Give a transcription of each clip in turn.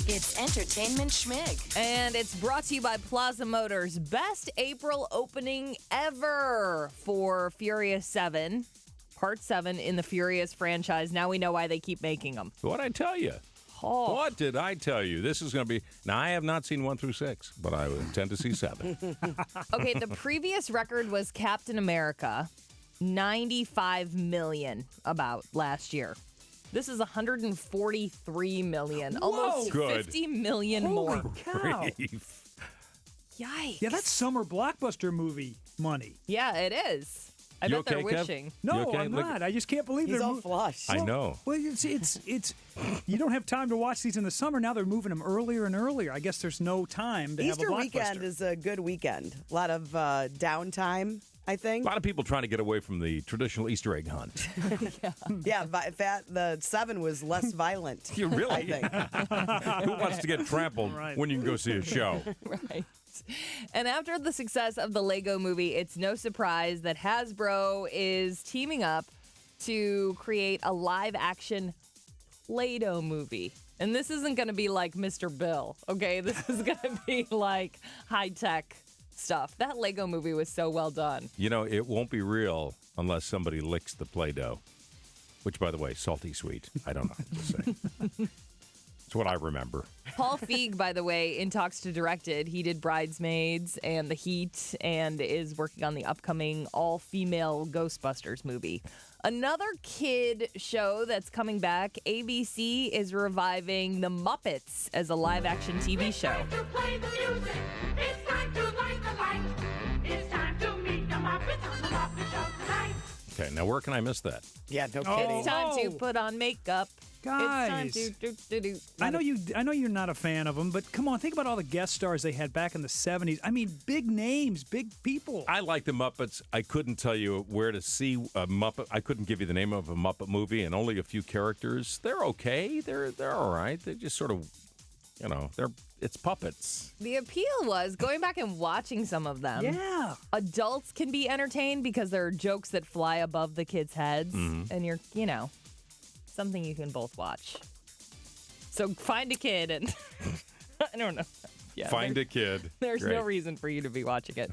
It's Entertainment Schmig. And it's brought to you by Plaza Motors. Best April opening ever for Furious 7. Part 7 in the Furious franchise. Now we know why they keep making them. What'd I tell you? Oh. What did I tell you? This is going to be... Now, I have not seen 1 through 6, but I intend to see 7. Okay, the previous record was Captain America. 95 million about last year. This is 143 million. Almost Good. 50 million Holy more. cow. Yikes. Yeah, that's summer blockbuster movie money. Yeah, it is. I You bet they're okay, Kev? wishing. No, You okay? I'm Look- not. I just can't believe He's they're all flush. I know. Well, it's you don't have time to watch these in the summer. Now they're moving them earlier and earlier. I guess there's no time to Easter have a weekend blockbuster. is a good weekend. A lot of downtime, I A think. lot of people trying to get away from the traditional Easter egg hunt. Yeah, the 7 was less violent. You really? I think. Who wants to get trampled Right. when you can go see a show? Right. And after the success of the Lego movie, it's no surprise that Hasbro is teaming up to create a live-action Play-Doh movie. And this isn't going to be like Mr. Bill, okay? This is going to be like high-tech stuff. That Lego movie was so well done. You know, it won't be real unless somebody licks the Play-Doh. Which, by the way, salty sweet. I don't know what to say. It's what I remember. Paul Feig, by the way, in talks to direct it. He did Bridesmaids and The Heat and is working on the upcoming all-female Ghostbusters movie. Another kid show that's coming back, ABC is reviving The Muppets as a live-action TV show. It's time to play the music. It's time to light the light. It's time to meet the Muppets on the Muppet Show tonight. Okay, now where can I miss that? Yeah, no It's kidding. time to put on makeup. Guys. It's time to do. I know you're not a fan of them, but come on, think about all the guest stars they had back in the 70s. I mean, big names, big people. I like the Muppets. I couldn't tell you where to see a Muppet. I couldn't give you the name of a Muppet movie and only a few characters. They're okay. They're all right. They just sort of, it's puppets. The appeal was going back and watching some of them. Yeah. Adults can be entertained because there are jokes that fly above the kids' heads, and you're, something you can both watch. So find a kid and I don't know. Yeah, Find a kid. There's Great. no reason for you to be watching it.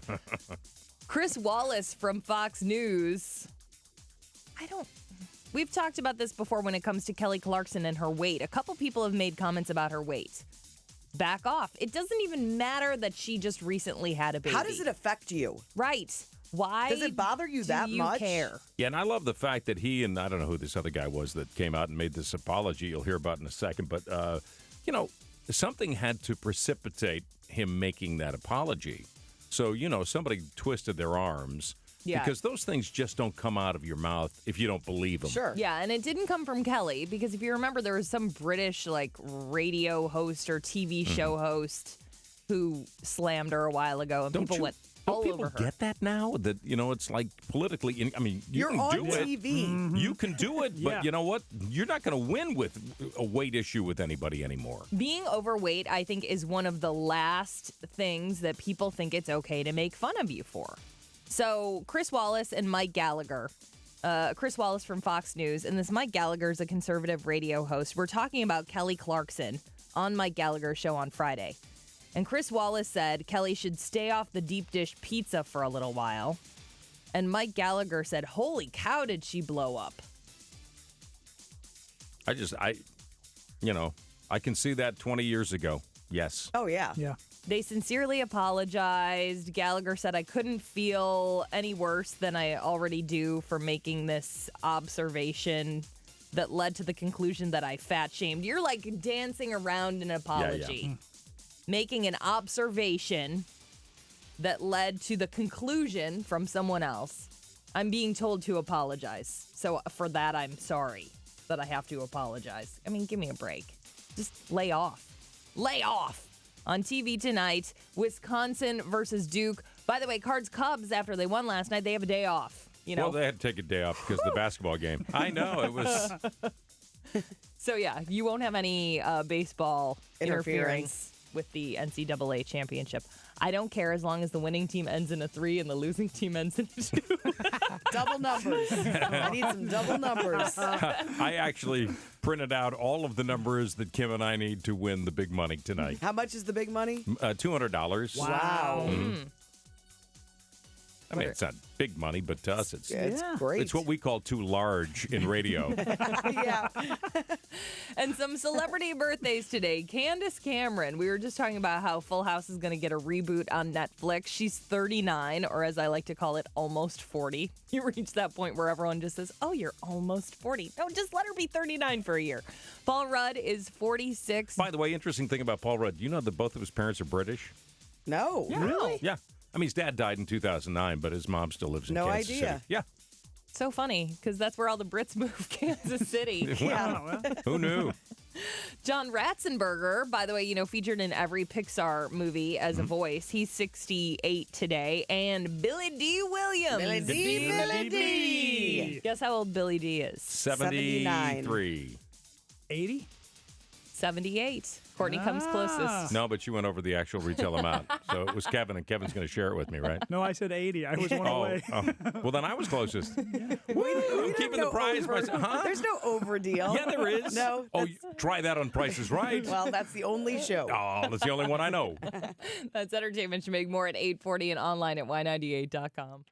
Chris Wallace from Fox News. We've talked about this before when it comes to Kelly Clarkson and her weight. A couple people have made comments about her weight. Back off. It doesn't even matter that she just recently had a baby. How does it affect you? Right. Why Does it bother you that do you much? care? Yeah, and I love the fact that he and I don't know who this other guy was that came out and made this apology. You'll hear about in a second. But, something had to precipitate him making that apology. So, somebody twisted their arms. Yeah. Because those things just don't come out of your mouth if you don't believe them. Sure. Yeah, and it didn't come from Kelly because if you remember, there was some British radio host or TV show host who slammed her a while ago, and people went all Don't people over her. get that now? That, it's like politically, you You're can on do it. TV. You can do it, but Yeah. you know what? You're not going to win with a weight issue with anybody anymore. Being overweight, I think, is one of the last things that people think it's okay to make fun of you for. So Chris Wallace and Mike Gallagher, Chris Wallace from Fox News, and this Mike Gallagher is a conservative radio host. We're talking about Kelly Clarkson on Mike Gallagher's show on Friday. And Chris Wallace said Kelly should stay off the deep dish pizza for a little while. And Mike Gallagher said, holy cow, did she blow up? I can see that 20 years ago. Yes. Oh, yeah. Yeah. They sincerely apologized. Gallagher said, I couldn't feel any worse than I already do for making this observation that led to the conclusion that I fat shamed. You're like dancing around an apology. Making an observation that led to the conclusion from someone else. I'm being told to apologize. So for that, I'm sorry that I have to apologize. I mean, give me a break. Just lay off. Lay off. On TV tonight, Wisconsin versus Duke. By the way, Cards-Cubs, after they won last night, they have a day off. Well, they had to take a day off because of the basketball game. I know. It was. So, yeah, you won't have any baseball interference with the NCAA championship. I don't care as long as the winning team ends in a 3 and the losing team ends in a 2. Double numbers. I need some double numbers. I actually printed out all of the numbers that Kim and I need to win the big money tonight. How much is the big money? $200. Wow. I mean, it's not big money, but to us, it's Great. It's what we call too large in radio. Yeah. And some celebrity birthdays today. Candace Cameron. We were just talking about how Full House is going to get a reboot on Netflix. She's 39, or as I like to call it, almost 40. You reach that point where everyone just says, oh, you're almost 40. No, just let her be 39 for a year. Paul Rudd is 46. By the way, interesting thing about Paul Rudd, you know that both of his parents are British? No. Really? Yeah. I mean, his dad died in 2009, but his mom still lives in Kansas City. Yeah. So funny, because that's where all the Brits moved, Kansas City. Who knew? John Ratzenberger, by the way, featured in every Pixar movie as a voice. He's 68 today. And Billy D. Williams. Billy D. Guess how old Billy D. is? 73. 80? 78. Courtney comes closest. No, but you went over the actual retail amount. So it was Kevin, and Kevin's going to share it with me, right? No, I said 80. I was one away. Well, then I was closest. We I'm keeping the prize. Huh? There's no over deal. Yeah, there is. No. Oh, try that on Price is Right. Well, that's the only show. Oh, that's the only one I know. That's Entertainment Schmig. More at 8:40 and online at y98.com.